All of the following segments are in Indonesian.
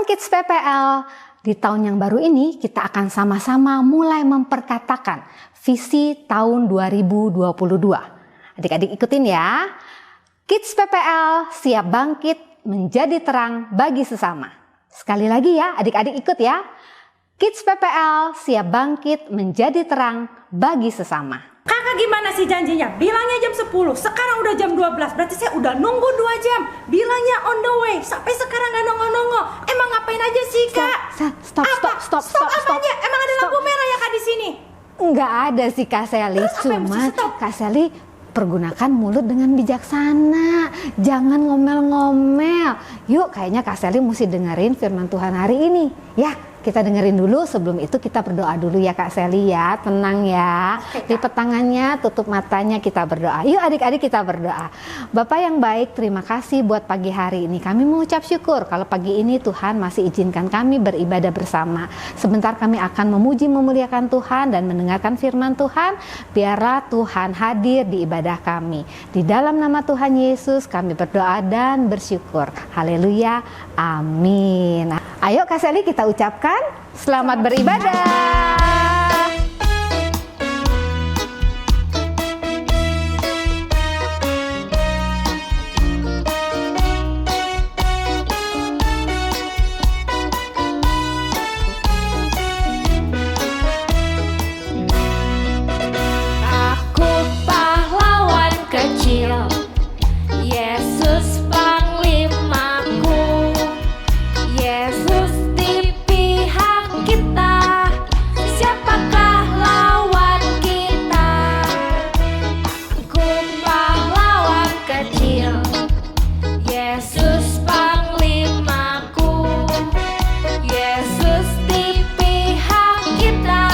Kids PPL, di tahun yang baru ini kita akan sama-sama mulai memperkatakan visi tahun 2022. Adik-adik ikutin ya. Kids PPL siap bangkit menjadi terang bagi sesama. Sekali lagi ya, adik-adik ikut ya. Kids PPL siap bangkit menjadi terang bagi sesama. Kakak gimana sih janjinya? Bilangnya jam 10, sekarang udah jam 12, berarti saya udah nunggu 2 jam. Bilangnya on the way, sampai sekarang gak nongol-nongol. Emang ngapain aja sih kak? Stop. Apanya? Emang ada lampu merah ya kak di sini? Enggak ada sih Kak Sally, cuman Kak Sally pergunakan mulut dengan bijaksana. Jangan ngomel-ngomel. Yuk kayaknya Kak Sally mesti dengerin firman Tuhan hari ini. Ya, kita dengerin dulu, sebelum itu kita berdoa dulu ya Kak Sally ya. Tenang ya. Lipat tangannya, tutup matanya, kita berdoa. Yuk adik-adik kita berdoa. Bapak yang baik, terima kasih buat pagi hari ini. Kami mengucap syukur kalau pagi ini Tuhan masih izinkan kami beribadah bersama. Sebentar kami akan memuji memuliakan Tuhan dan mendengarkan firman Tuhan. Biarlah Tuhan hadir di ibadah kami. Di dalam nama Tuhan Yesus kami berdoa dan bersyukur. Haleluya. Amin. Ayo Kak Sally kita ucapkan selamat beribadah. Aku pahlawan kecil, Yesus panglimaku, Yesus di pihak kita, siapakah lawan kita? Aku pahlawan kecil, Yesus panglimaku, Yesus di pihak kita,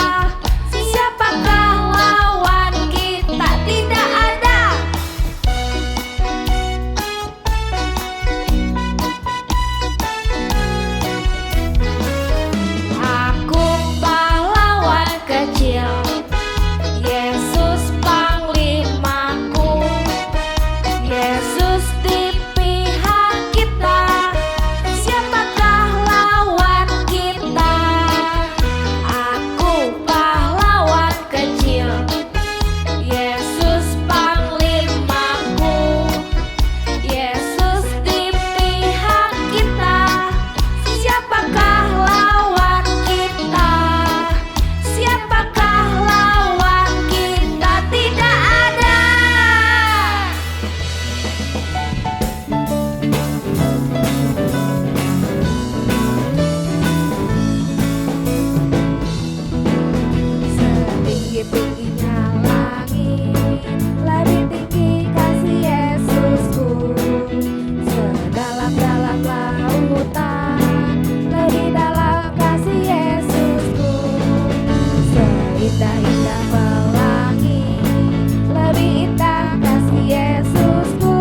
siapakah lawan kita? Tidak ada. Aku pahlawan kecil, Yesus panglimaku, Yesus di pihak kita, siapakah lawan kita? Aku pahlawan kecil, Yesus panglimaku, Yesus di pihak kita, siapakah lawan kita? Siapakah lawan kita? Tidak ada. Setinggi-tingginya langit, lebih tinggi kasih Yesusku. Sedalam-dalam lautan, lebih dalam kasih Yesusku. Seindah-indah pelangi, lebih indah kasih Yesusku.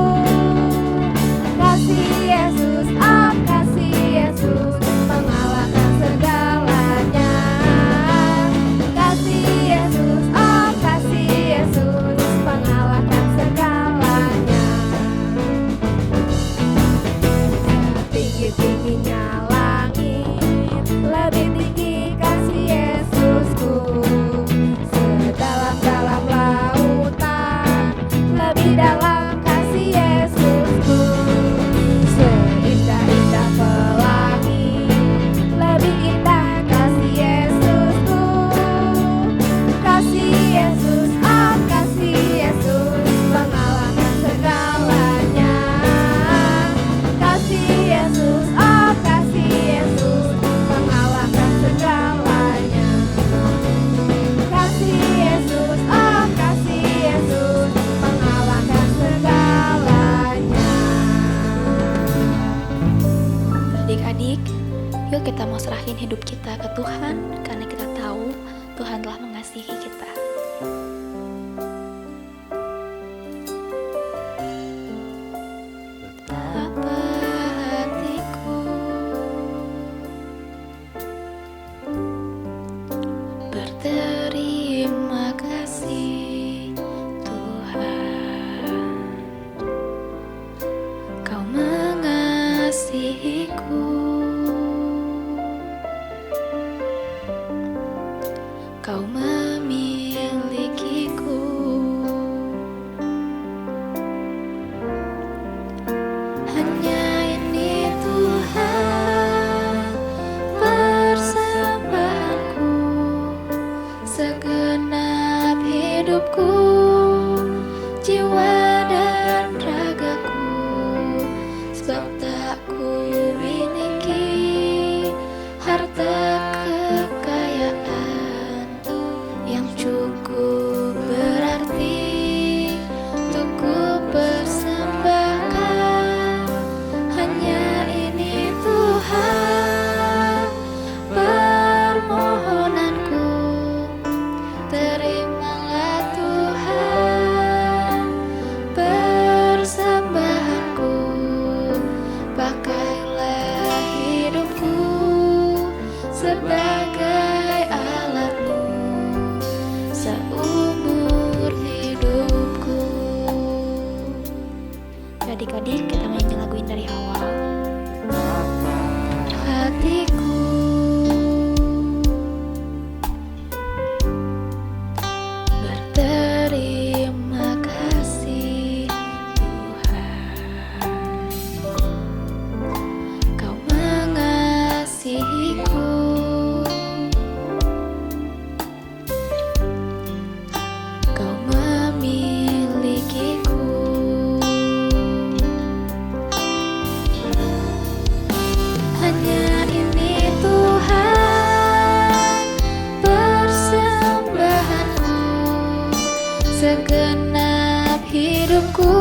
Kasih Yesus, oh kasih Yesus, mengalahkan segalanya. Kasih Yesus, oh kasih Yesus, mengalahkan segalanya. Setinggi-tingginya langit, lebih tinggi kasih Yesusku. Sedalam-dalam lautan, lebih dalam kasih Yesusku. Seindah-indah pelangi, lebih indah kasih Yesusku. Kasih Yesus, oh kasih Yesus, mengalahkan segalanya. Kasih Yesus, oh kasih Yesus, mengalahkan segalanya. Kasih Yesus, oh kasih Yesus, mengalahkan segalanya. Adik-adik, yuk kita mau serahin hidup kita ke Tuhan, karena kita tahu Tuhan telah mengasihi kita. Betapa hatiku berterima kasih Tuhan, Kau mengasihiku. memilikiku. Hanya ini Tuhan persembahanku, segenap hidupku, jiwa dan ragaku, sebab tak ku miliki harta kekayaan yang cukup berarti untuk ku persembahkan. Hanya ini Tuhan permohonanku, terimalah Tuhan persembahanku, pakailah hidupku sebagai alatmu seumur hidupku. Adik-adik, kita nyanyi lagu ini dari awal. Hatiku berterima kasih Tuhan, Kau mengasihiku, Kau memilikiku. Hanya ini Tuhan persembahanku, segenap hidupku,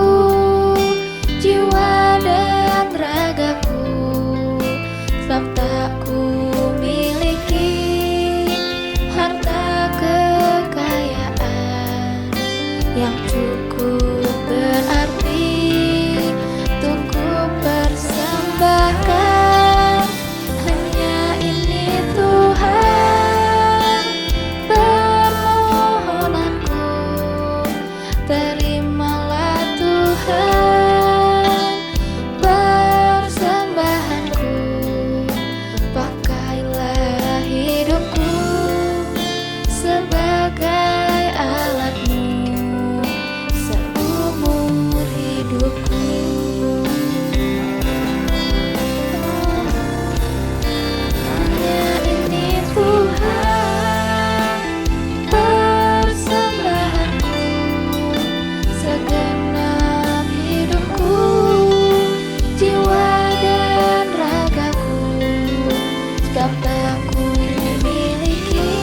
jiwa dan ragaku, sebab tak ku miliki harta kekayaan yang cukup berarti untuk ku persembahkan. Hanya ini Tuhan permohonanku, terimalah Tuhan persembahanku, pakailah hidupku sebagai alatmu seumur hidupku. Hanya ini Tuhan persembahanku, segenap hidupku, jiwa dan ragaku, sebab tak ku miliki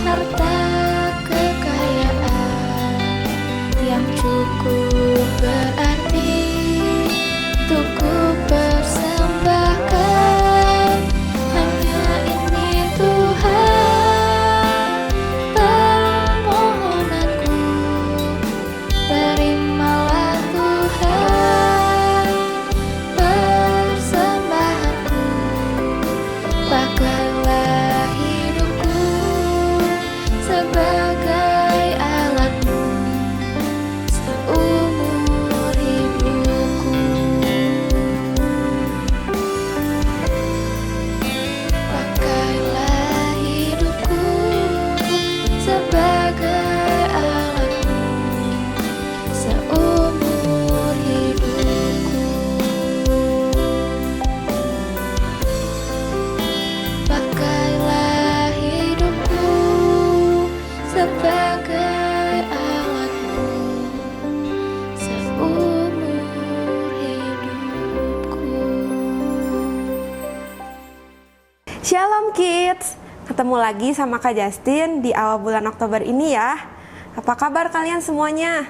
harta kekayaan yang cukup berarti untuk ku persembahkan. Hanya ini Tuhan permohonanku, terimalah Tuhan persembahanku, pakailah hidupku sebagai alatmu seumur hidupku. Pakailah hidupku sebagai alatmu seumur hidupku. Pakailah hidupku sebagai alatmu seumur hidupku. Shalom Kids, ketemu lagi sama Kak Justin di awal bulan Oktober ini ya. Apa kabar kalian semuanya?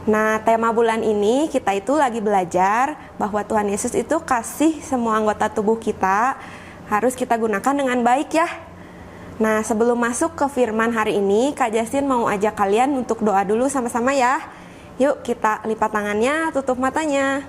Nah, tema bulan ini kita itu lagi belajar bahwa Tuhan Yesus itu kasih semua anggota tubuh kita harus kita gunakan dengan baik ya. Nah, sebelum masuk ke firman hari ini, Kak Justin mau ajak kalian untuk doa dulu sama-sama ya. Yuk kita lipat tangannya, tutup matanya.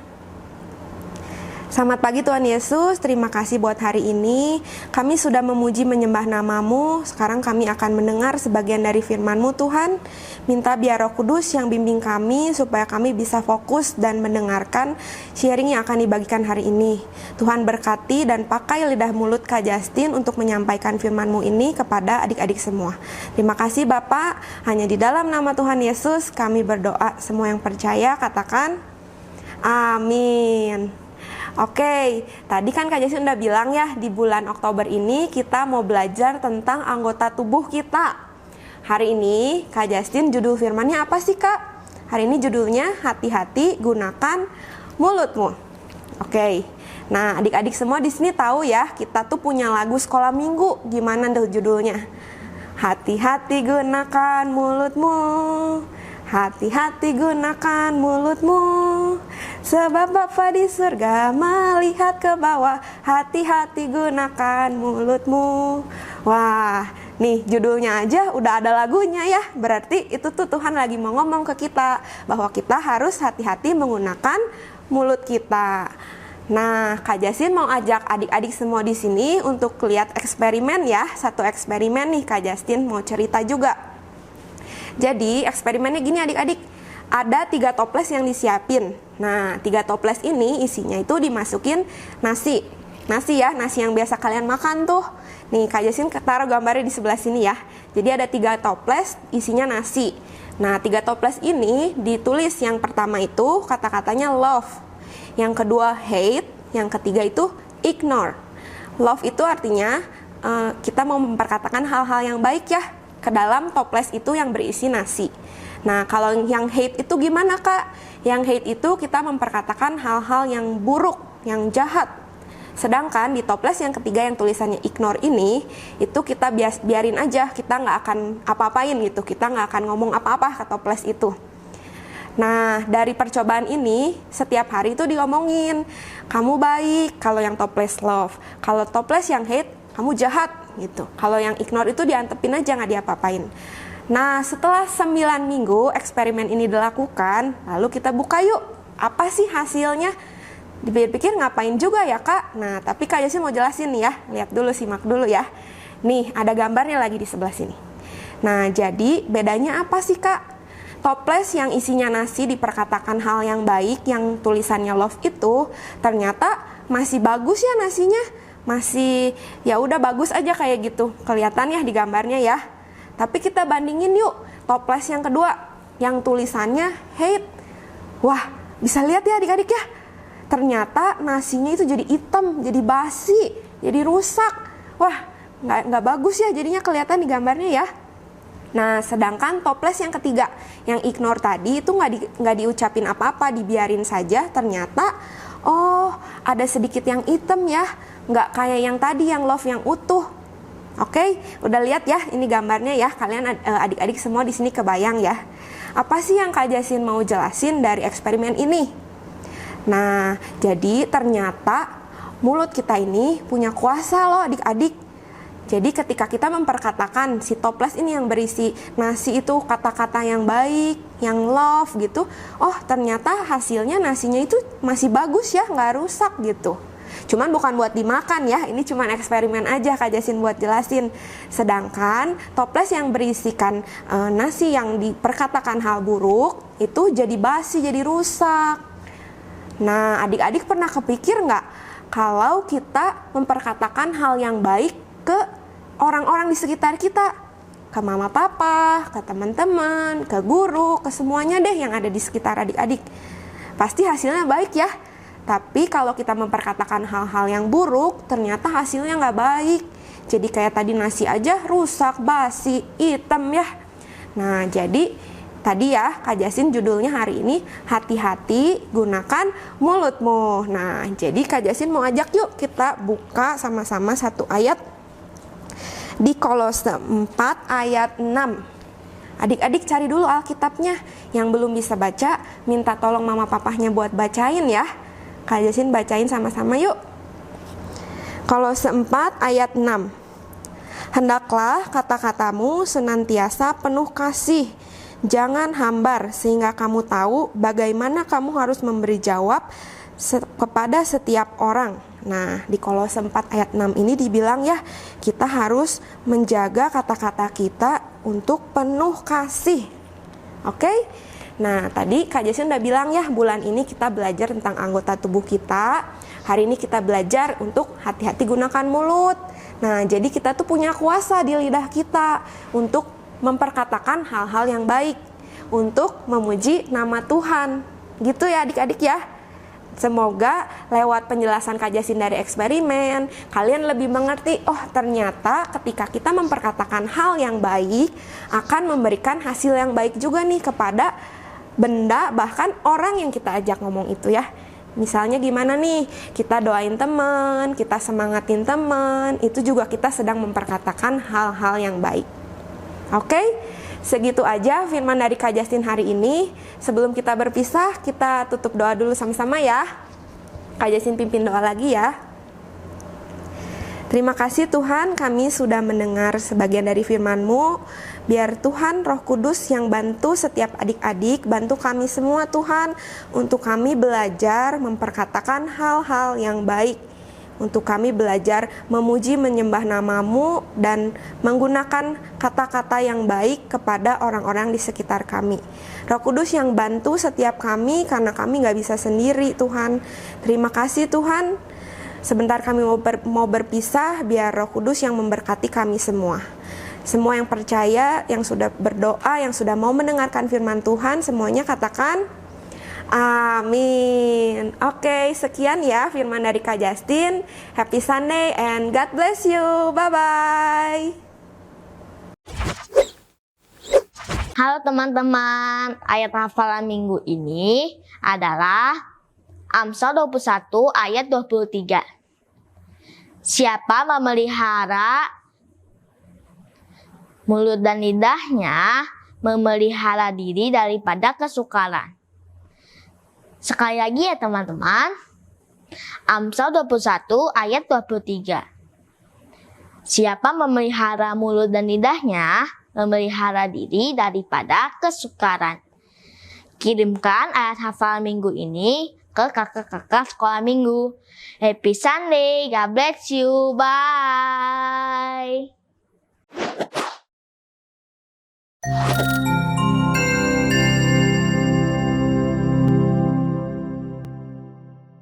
Selamat pagi Tuhan Yesus, terima kasih buat hari ini. Kami sudah memuji menyembah nama-Mu. Sekarang kami akan mendengar sebagian dari firman-Mu Tuhan. Minta biar Roh Kudus yang bimbing kami supaya kami bisa fokus dan mendengarkan sharing yang akan dibagikan hari ini. Tuhan berkati dan pakai lidah mulut Kak Justin untuk menyampaikan firman-Mu ini kepada adik-adik semua. Terima kasih Bapak, hanya di dalam nama Tuhan Yesus kami berdoa. Semua yang percaya katakan amin. Oke, tadi kan Kak Justin udah bilang ya, di bulan Oktober ini kita mau belajar tentang anggota tubuh kita. Hari ini Kak Justin judul firmannya apa sih Kak? Hari ini judulnya hati-hati gunakan mulutmu. Oke, nah adik-adik semua di sini tahu ya, kita tuh punya lagu sekolah minggu. Gimana tuh judulnya? Hati-hati gunakan mulutmu. Hati-hati gunakan mulutmu, sebab Bapa di surga melihat ke bawah. Hati-hati gunakan mulutmu. Wah, nih judulnya aja udah ada lagunya ya. Berarti itu tuh Tuhan lagi mau ngomong ke kita bahwa kita harus hati-hati menggunakan mulut kita. Nah, Kak Justin mau ajak adik-adik semua di sini untuk lihat eksperimen ya. Satu eksperimen nih Kak Justin mau cerita juga. Jadi eksperimennya gini adik-adik, ada 3 toples yang disiapin. Nah 3 toples ini isinya itu dimasukin nasi ya, nasi yang biasa kalian makan tuh. Nih Kak Justin taruh gambarnya di sebelah sini ya. Jadi ada 3 toples isinya nasi. Nah 3 toples ini ditulis, yang pertama itu kata-katanya love, yang kedua hate, yang ketiga itu ignore. Love itu artinya kita mau memperkatakan hal-hal yang baik ya ke dalam toples itu yang berisi nasi. Nah, kalau yang hate itu gimana Kak? Yang hate itu kita memperkatakan hal-hal yang buruk, yang jahat. Sedangkan di toples yang ketiga yang tulisannya ignore ini, itu kita biarin aja, kita nggak akan apa-apain gitu, kita nggak akan ngomong apa-apa ke toples itu. Nah, dari percobaan ini, setiap hari itu diomongin, kamu baik kalau yang toples love, kalau toples yang hate, kamu jahat gitu. Kalau yang ignore itu diantepin aja, nggak diapa-apain. Nah, setelah 9 minggu eksperimen ini dilakukan, lalu kita buka yuk, apa sih hasilnya? Dipikir-pikir ngapain juga ya Kak? Nah, tapi Kak Justin mau jelasin nih ya, lihat dulu, simak dulu ya. Nih, ada gambarnya lagi di sebelah sini. Nah, jadi bedanya apa sih Kak? Toples yang isinya nasi diperkatakan hal yang baik, yang tulisannya love itu, ternyata masih bagus ya nasinya. Masih ya udah bagus aja kayak gitu kelihatan ya di gambarnya ya. Tapi kita bandingin yuk toples yang kedua yang tulisannya hate. Wah, bisa lihat ya adik-adik ya, ternyata nasinya itu jadi hitam, jadi basi, jadi rusak. Wah, nggak bagus ya jadinya kelihatan di gambarnya ya. Nah, sedangkan toples yang ketiga yang ignore tadi itu nggak diucapin apa-apa, dibiarin saja. Ternyata oh, ada sedikit yang hitam ya, nggak kayak yang tadi yang love yang utuh. Oke, udah lihat ya ini gambarnya ya, kalian adik-adik semua di sini kebayang ya. Apa sih yang Kak Justin mau jelasin dari eksperimen ini? Nah, jadi ternyata mulut kita ini punya kuasa loh adik-adik. Jadi ketika kita memperkatakan si toples ini yang berisi nasi itu kata-kata yang baik, yang love gitu, oh ternyata hasilnya nasinya itu masih bagus ya, nggak rusak gitu. Cuman bukan buat dimakan ya, ini cuman eksperimen aja Kak Justin buat jelasin. Sedangkan toples yang berisikan nasi yang diperkatakan hal buruk, itu jadi basi, jadi rusak. Nah adik-adik pernah kepikir nggak kalau kita memperkatakan hal yang baik ke orang-orang di sekitar kita, ke mama papa, ke teman-teman, ke guru, ke semuanya deh yang ada di sekitar adik-adik. Pasti hasilnya baik ya. Tapi kalau kita memperkatakan hal-hal yang buruk, ternyata hasilnya nggak baik. Jadi kayak tadi nasi aja rusak, basi, hitam ya. Nah jadi tadi ya Kak Justin judulnya hari ini hati-hati gunakan mulutmu. Nah jadi Kak Justin mau ajak yuk kita buka sama-sama satu ayat di Kolose 4 ayat 6. Adik-adik cari dulu Alkitabnya. Yang belum bisa baca, minta tolong mama papahnya buat bacain ya. Kak Justin bacain sama-sama yuk. Kolose 4 ayat 6. Hendaklah kata-katamu senantiasa penuh kasih, jangan hambar, sehingga kamu tahu bagaimana kamu harus memberi jawab kepada setiap orang. Nah, di Kolose 4 ayat 6 ini dibilang ya, kita harus menjaga kata-kata kita untuk penuh kasih. Oke? Nah, tadi Kak Jasin udah bilang ya, bulan ini kita belajar tentang anggota tubuh kita. Hari ini kita belajar untuk hati-hati gunakan mulut. Nah, jadi kita tuh punya kuasa di lidah kita untuk memperkatakan hal-hal yang baik, untuk memuji nama Tuhan. Gitu ya adik-adik ya. Semoga lewat penjelasan Kak Jasin dari eksperimen, kalian lebih mengerti, oh ternyata ketika kita memperkatakan hal yang baik, akan memberikan hasil yang baik juga nih kepada benda, bahkan orang yang kita ajak ngomong itu ya. Misalnya gimana nih, kita doain teman, kita semangatin teman, itu juga kita sedang memperkatakan hal-hal yang baik. Oke? Segitu aja firman dari Kak Justin hari ini. Sebelum kita berpisah, kita tutup doa dulu sama-sama ya. Kak Justin pimpin doa lagi ya. Terima kasih Tuhan, kami sudah mendengar sebagian dari firman-Mu. Biar Tuhan Roh Kudus yang bantu setiap adik-adik, bantu kami semua Tuhan, untuk kami belajar memperkatakan hal-hal yang baik. Untuk kami belajar memuji menyembah nama-Mu dan menggunakan kata-kata yang baik kepada orang-orang di sekitar kami. Roh Kudus yang bantu setiap kami karena kami gak bisa sendiri Tuhan. Terima kasih Tuhan. Sebentar kami mau berpisah, biar Roh Kudus yang memberkati kami semua. Semua yang percaya, yang sudah berdoa, yang sudah mau mendengarkan firman Tuhan, semuanya katakan amin. Oke, sekian ya firman dari Kak Justin. Happy Sunday and God bless you. Bye-bye. Halo teman-teman, ayat hafalan minggu ini adalah Amsal 21 ayat 23. Siapa memelihara mulut dan lidahnya, memelihara diri daripada kesukaran. Sekali lagi ya teman-teman, Amsal 21 ayat 23. Siapa memelihara mulut dan lidahnya, memelihara diri daripada kesukaran. Kirimkan ayat hafalan minggu ini ke kakak-kakak sekolah minggu. Happy Sunday, God bless you, bye.